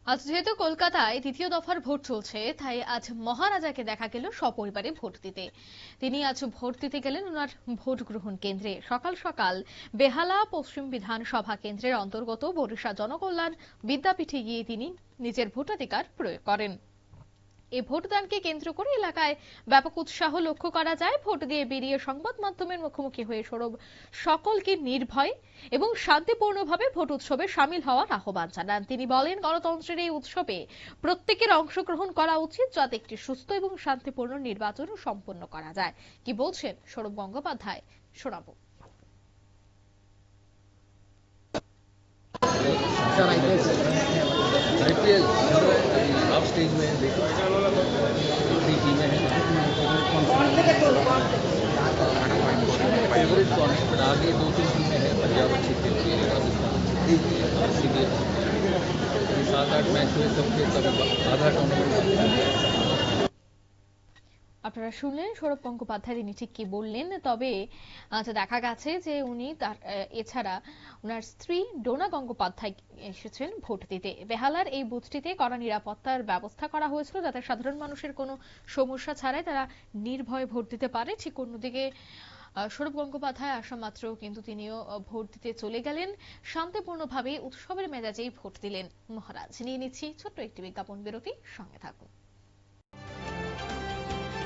আজ যেহেতু কলকাতায় দ্বিতীয় দফার ভোট চলছে, তাই আজ মহারাজাকে দেখা গেল সপরিবারে ভোট দিতে। তিনি আজ ভোট দিতে গেলেন ওনার ভোট গ্রহণ কেন্দ্রে। সকাল সকাল বেহালা পশ্চিম বিধানসভা কেন্দ্রের অন্তর্গত বরিশা জনকল্যাণ বিদ্যাপীঠে গিয়ে তিনি নিজের ভোটাধিকার প্রয়োগ করেন। এই ভোটদানকে কেন্দ্র করে এলাকায় ব্যাপক উৎসাহ লক্ষ্য করা যায়। ভোট দিয়ে বেরিয়ে সংবাদ মাধ্যমের মুখোমুখি হয়ে সৌরভ সকলকে নির্ভয়ে এবং শান্তিপূর্ণভাবে ভোট উৎসবে সামিল হওয়ার আহ্বান জানান। তিনি বলেন, গণতন্ত্রের এই উৎসবে প্রত্যেকের অংশগ্রহণ করা উচিত, যাতে একটি সুস্থ এবং শান্তিপূর্ণ নির্বাচন সম্পন্ন করা যায়। কি বলছেন সৌরভ গঙ্গোপাধ্যায়, শোনাবো। आईपीएल लास्ट स्टेज में देखो 3 टीमें हैं। फेवरेट कौन है, बट आगे 2-3 टीमें हैं। पंजाब अच्छी खेलती है, राजस्थान, सीबीएस 7-8 मैच हुए, सबके सब आधा टूर्नामेंट। আপনারা শুনলেন সৌরভ গঙ্গোপাধ্যায় তিনি ঠিক কি বললেন। তবে দেখা গেছে যে উনি তার এছাড়া ওনার স্ত্রী ডোনা গঙ্গোপাধ্যায় এসেছেন ভোট দিতে। বেহালার এই বুথটিতে কড়া নিরাপত্তার ব্যবস্থা করা হয়েছিল, যাতে সাধারণ মানুষের কোনো সমস্যা ছাড়াই তারা নির্ভয়ে ভোট দিতে পারে। ঠিক অন্যদিকে সৌরভ গঙ্গোপাধ্যায় আসা মাত্র কিন্তু তিনিও ভোট দিতে চলে গেলেন। শান্তিপূর্ণভাবে উৎসবের মেজাজেই ভোট দিলেন মহারাজ। নিয়ে নিচ্ছি ছোট্ট একটি বিজ্ঞাপন বিরতি, সঙ্গে থাকুন।